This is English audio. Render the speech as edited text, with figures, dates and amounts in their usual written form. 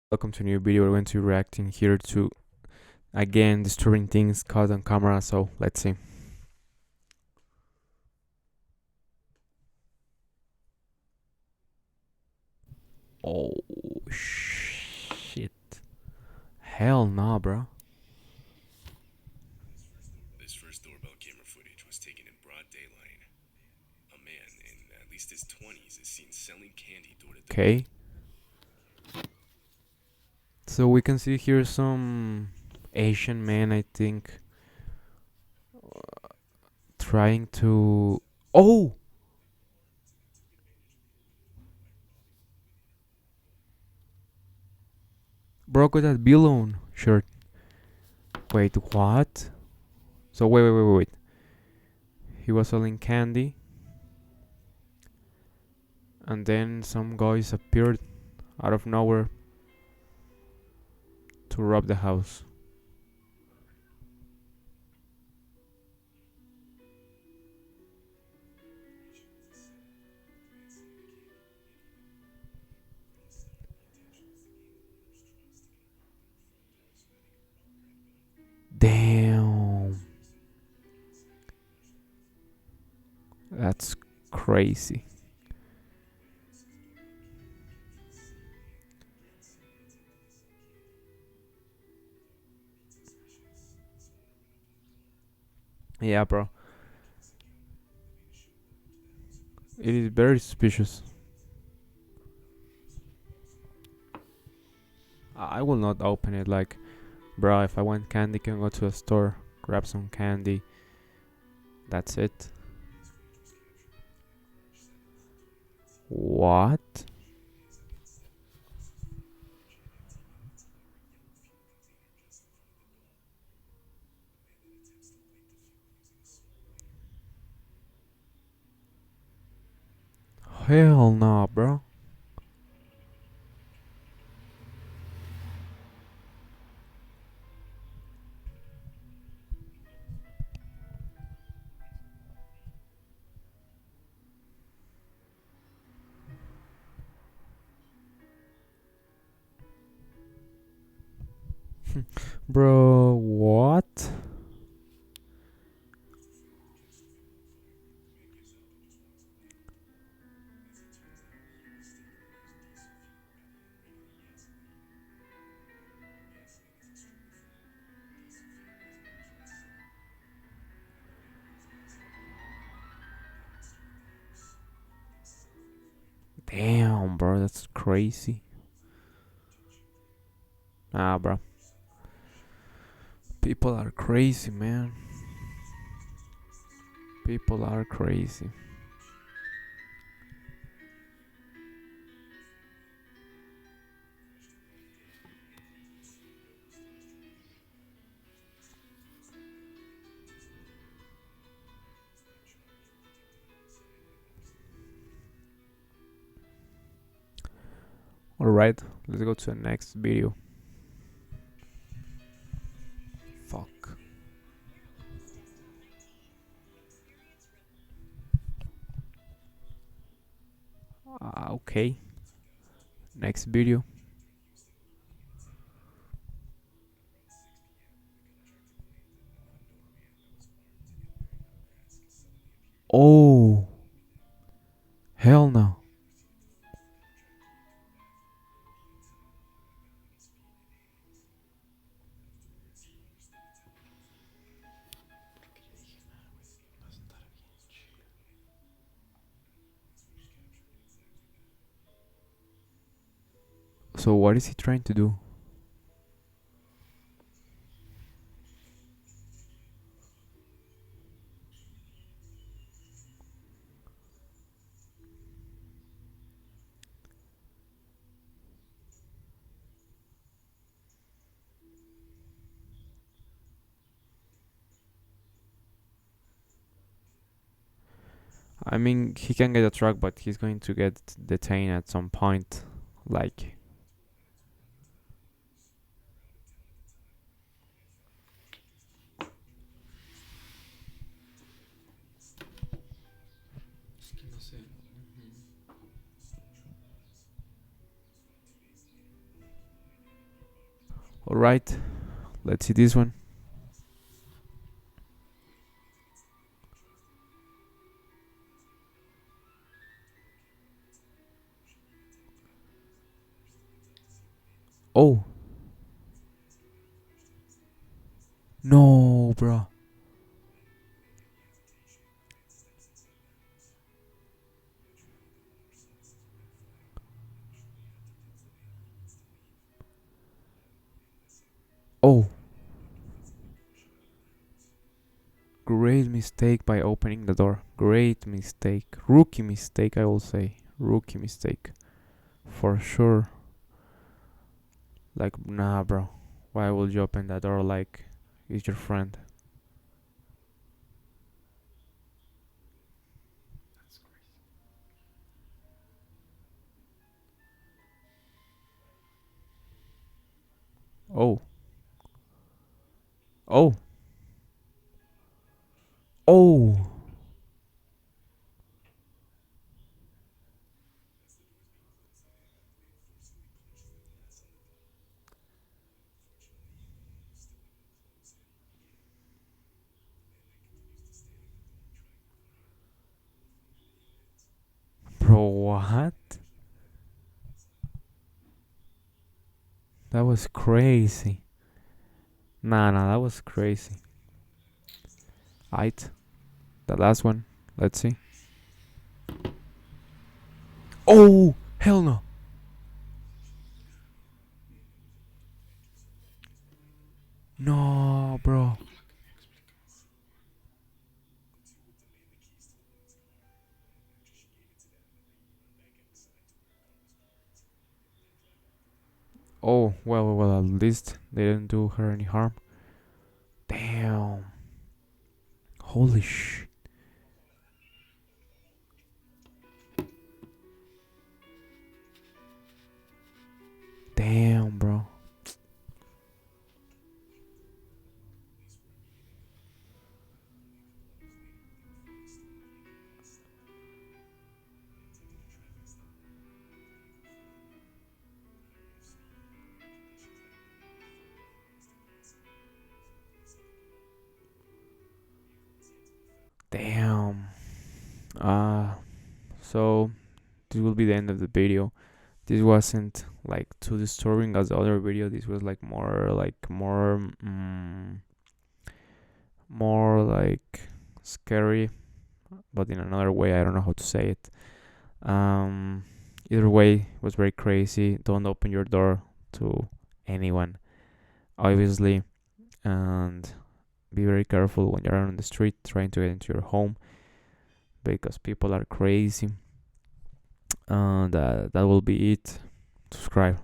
Welcome to a new video. We're going to be reacting here to again disturbing things caught on camera. So let's see. Oh shit! Hell nah, bro. This first doorbell camera footage was taken in broad daylight. A man in at least his 20s is seen selling candy door to door. Okay. So we can see here some Asian man, I think, trying to. Oh, broke with that balloon shirt. Wait, what? So wait. He was selling candy, and then some guys appeared out of nowhere to rob the house. Damn. That's crazy. Yeah, bro. It is very suspicious. I will not open it. Like, bro, if I want candy, can go to a store, grab some candy. That's it. What? Hell no, bro. Bro, what? Damn, bro, that's crazy. Nah, bro. People are crazy, man. People are crazy. Alright, let's go to the next video. Fuck. Okay. Next video. Oh, hell no. So what is he trying to do? I mean, he can get a truck, but he's going to get detained at some point. Like, Alright, let's see this one. Oh, no, bro. Oh, great mistake by opening the door. Great mistake. Rookie mistake, I will say. Rookie mistake. For sure. Like, nah, bro. Why would you open that door like it's your friend? Oh, oh, oh. Bro, what? That was crazy. Nah, nah, that was crazy. Aight, the last one. Let's see. Oh, hell no. No, bro. Oh, well, at least they didn't do her any harm. Damn. Holy sh. Damn, bro. Damn. Uh, so this will be the end of the video. This wasn't like too disturbing as the other video. This was like more like scary, but in another way. I don't know how to say it. Um, Either way, it was very crazy. Don't open your door to anyone, obviously, and be very careful when you're on the street trying to get into your home because people are crazy. And that will be it. Subscribe.